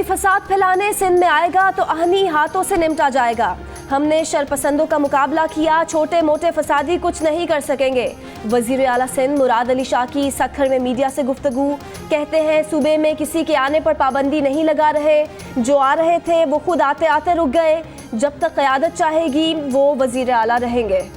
कोई फसाद फैलाने सिंध में आएगा तो आहनी हाथों से निपटा जाएगा। हमने शरपसंदों का मुकाबला किया, छोटे मोटे फसादी कुछ नहीं कर सकेंगे। वजीर आला सिंध मुराद अली शाह की सक्खर में मीडिया से गुफ्तगू। कहते हैं सूबे में किसी के आने पर पाबंदी नहीं लगा रहे, जो आ रहे थे वो खुद आते आते रुक गए। जब तक क़यादत चाहेगी वो वजीर आला रहेंगे।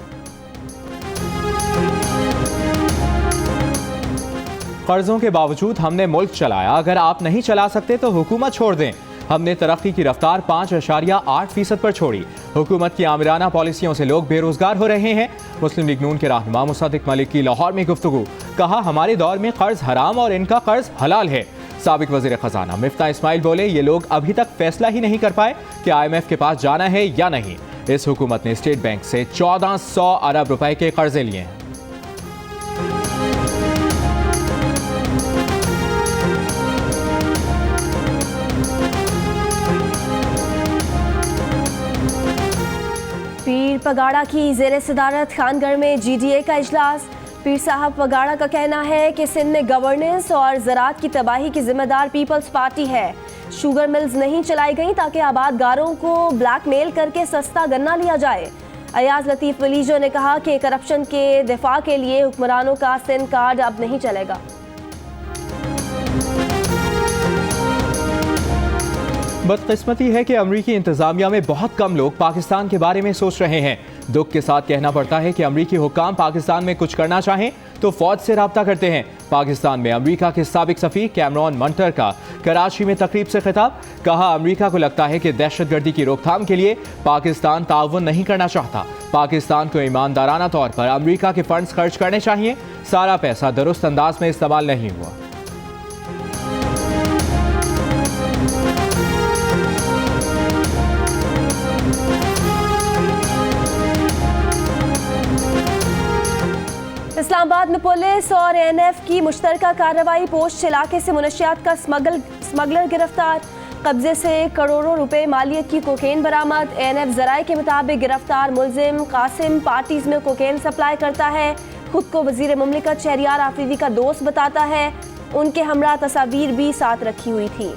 कर्जों के बावजूद हमने मुल्क चलाया, अगर आप नहीं चला सकते तो हुकूमत छोड़ दें। हमने तरक्की की रफ्तार 5.8% पर छोड़ी। हुकूमत की आमिराना पॉलिसियों से लोग बेरोजगार हो रहे हैं। मुस्लिम लीग नून के रहनुमा मुसद्दिक मलिक की लाहौर में गुफ्तगू। कहा, हमारे दौर में कर्ज हराम और इनका कर्ज हलाल है। साबिक वजीर खजाना मिफ्ता इस्माइल बोले, ये लोग अभी तक फैसला ही नहीं कर पाए कि IMF के पास जाना है या नहीं। इस हुकूमत ने स्टेट बैंक से 1400 अरब रुपए के कर्जे लिए हैं। पीर पगाड़ा की ज़ेर सदारत खानगढ़ में GDA का इजलास। पीर साहब पगाड़ा का कहना है कि सिंध में गवर्नेंस और ज़राअत की तबाही की जिम्मेदार पीपल्स पार्टी है। शुगर मिल्स नहीं चलाई गई ताकि आबादगारों को ब्लैकमेल करके सस्ता गन्ना लिया जाए। अयाज लतीफ़ वलीजो ने कहा कि करप्शन के दिफा के लिए हुक्मरानों का सिंध कार्ड अब नहीं चलेगा। बदकिस्मती है कि अमरीकी इंतजामिया में बहुत कम लोग पाकिस्तान के बारे में सोच रहे हैं। दुख के साथ कहना पड़ता है कि अमरीकी हुक्काम पाकिस्तान में कुछ करना चाहें तो फौज से राब्ता करते हैं। पाकिस्तान में अमरीका के साबिक सफ़ीर कैमरॉन मंटर का कराची में तकरीब से खिताब। कहा, अमरीका को लगता है कि दहशतगर्दी की रोकथाम के लिए पाकिस्तान ताउन नहीं करना चाहता। पाकिस्तान को ईमानदाराना तौर पर अमरीका के फंड्स खर्च करने चाहिए। सारा पैसा दुरुस्त अंदाज में इस्तेमाल नहीं हुआ। इस्लामाबाद में पुलिस और NF की मुश्तरका कार्रवाई। पोस्ट इलाके से मुनशियात का स्मगलर गिरफ्तार। कब्जे से करोड़ों रुपए मालियत की कोकेन बरामद। NF जराये के मुताबिक गिरफ्तार मुलजिम कासिम पार्टीज में कोकेन सप्लाई करता है। खुद को वजीर मुमलिकत शहरियार आफरीदी का दोस्त बताता है। उनके हमरा तस्वीर भी साथ रखी हुई थी।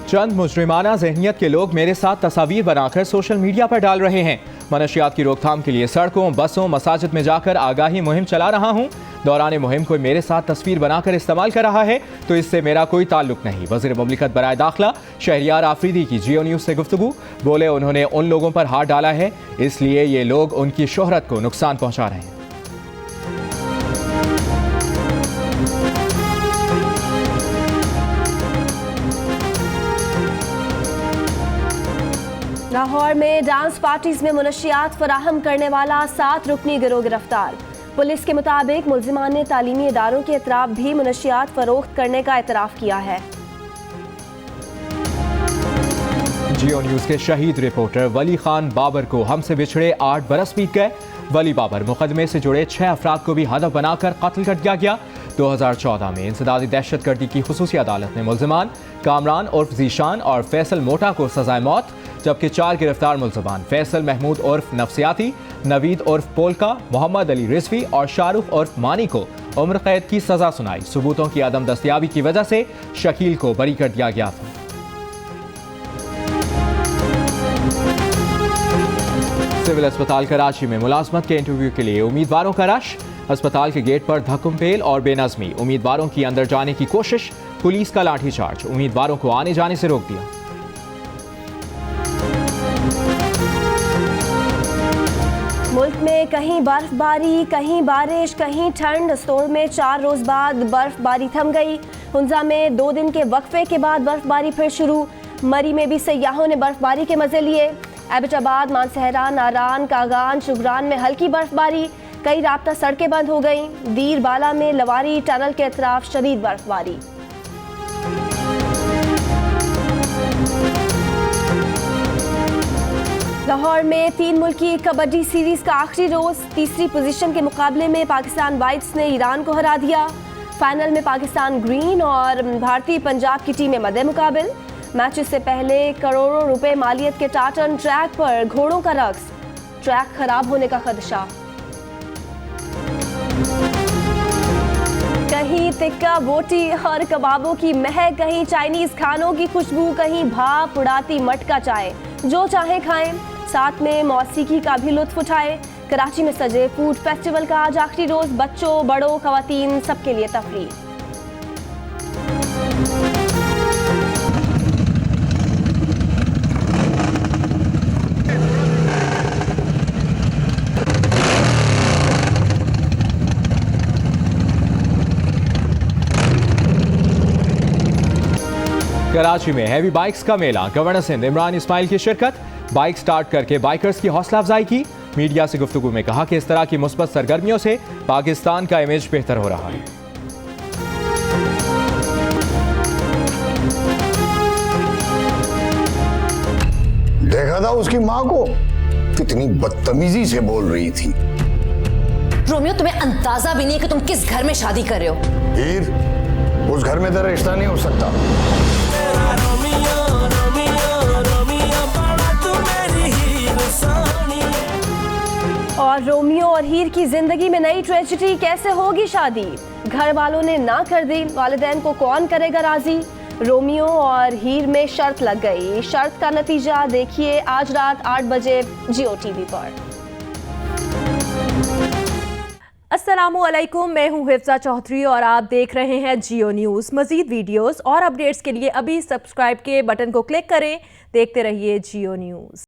चंद मुजरिमाना जहनियत के लोग मेरे साथ तस्वीर बनाकर सोशल मीडिया पर डाल रहे हैं। मनशियात की रोकथाम के लिए सड़कों, बसों, मसाजिद में जाकर आगाही मुहिम चला रहा हूँ। दौरान मुहिम कोई मेरे साथ तस्वीर बनाकर इस्तेमाल कर रहा है तो इससे मेरा कोई ताल्लुक नहीं। वज़ीर मुमलिकत बराए दाखिला शहरियार आफरीदी की जियो न्यूज़ से गुफ्तगू। बोले, उन्होंने उन लोगों पर हाथ डाला है, इसलिए ये लोग उनकी शोहरत को नुकसान पहुँचा रहे हैं। लाहौर में डांस पार्टीज में मुनशियात फराहम करने वाला 7 रुकनी गिरोह गिरफ्तार। पुलिस के मुताबिक मुलजिमान ने तालीमी इदारों के अतराफ भी मुनशियात फरोख्त करने का एतराफ़ किया है। जियो न्यूज़ के शहीद रिपोर्टर वली खान बाबर को हमसे बिछड़े 8 बरस बीत गए। वली बाबर मुकदमे से जुड़े 6 अफराद को भी हदफ बनाकर कत्ल कर दिया गया। 2014 में इंसदादी दहशतगर्दी की खुसूसी अदालत ने मुलजिमान कामरान उर्फ जीशान और फैसल मोटा को सजाए मौत, जबकि 4 गिरफ्तार मुलजिमान फैसल महमूद उर्फ नफसियाती, नवीद उर्फ पोलका, मोहम्मद अली रिजवी और शाहरुख उर्फ मानी को उम्र कैद की सजा सुनाई। सबूतों की अदम दस्तयाबी की वजह से शकील को बरी कर दिया गया था। सिविल अस्पताल कराची में मुलाजमत के इंटरव्यू के लिए उम्मीदवारों का रश। अस्पताल के गेट पर धक्कम-पेल और बेनज़मी। उम्मीदवारों की अंदर जाने की कोशिश, पुलिस का लाठीचार्ज। उम्मीदवारों को आने जाने से रोक दिया। मुल्क में कहीं बर्फबारी, कहीं बारिश, कहीं ठंड। स्टोर में 4 रोज बाद बर्फबारी थम गई। हुंजा में 2 दिन के वक्फे के बाद बर्फबारी फिर शुरू। मरी में भी सयाहों ने बर्फबारी के मजे लिए। एबटाबाद, मानसहरा, नारान, कागान, शुगरान में हल्की बर्फबारी। कई राब्ता सड़कें बंद हो गईं। दीर बाला में लवारी टनल के अतराफ शदीद बर्फबारी। लाहौर में 3 मुल्की कबड्डी सीरीज का आखिरी रोज। तीसरी पोजीशन के मुकाबले में पाकिस्तान वाइट्स ने ईरान को हरा दिया। फाइनल में पाकिस्तान ग्रीन और भारतीय पंजाब की टीमें मद्दे मुकाबिल। मैचेस से पहले करोड़ों रुपए मालियत के टार्टन ट्रैक पर घोड़ों का रक्स। ट्रैक खराब होने का खदशा। कहीं तिक्का बोटी और कबाबों की महक, कहीं चाइनीज खानों की खुशबू, कहीं भाप उड़ाती मटका चाय। जो चाहे खाएं, साथ में मौसीकी का भी लुत्फ उठाए। कराची में सजे फूड फेस्टिवल का आज आखिरी रोज, बच्चों बड़ों खवातीन सबके लिए तफरीह। कराची में हैवी बाइक्स का मेला, गवर्नर सिंध इमरान इस्माइल की शिरकत। बाइक स्टार्ट करके बाइकर्स की हौसला अफजाई की। मीडिया से गुफ्तगू में कहा कि इस तरह की मुस्बत सरगर्मियों से पाकिस्तान का इमेज बेहतर हो रहा है। देखा था उसकी माँ को कितनी बदतमीजी से बोल रही थी। रोमियो, तुम्हें अंदाजा भी नहीं है कि तुम किस घर में शादी कर रहे हो। हीर, उस घर में तेरा रिश्ता नहीं हो सकता। और रोमियो और हीर की जिंदगी में नई ट्रेजेडी, कैसे होगी शादी? घर वालों ने ना कर दी, वालिदैन को कौन करेगा राजी? रोमियो और हीर में शर्त लग गई। शर्त का नतीजा देखिए आज रात 8 बजे जियो टीवी पर। अस्सलामुअलैकुम, मैं हूं हिफ्जा चौधरी और आप देख रहे हैं जियो न्यूज़। मज़ीद वीडियोस और अपडेट्स के लिए अभी सब्सक्राइब के बटन को क्लिक करें। देखते रहिए जियो न्यूज़।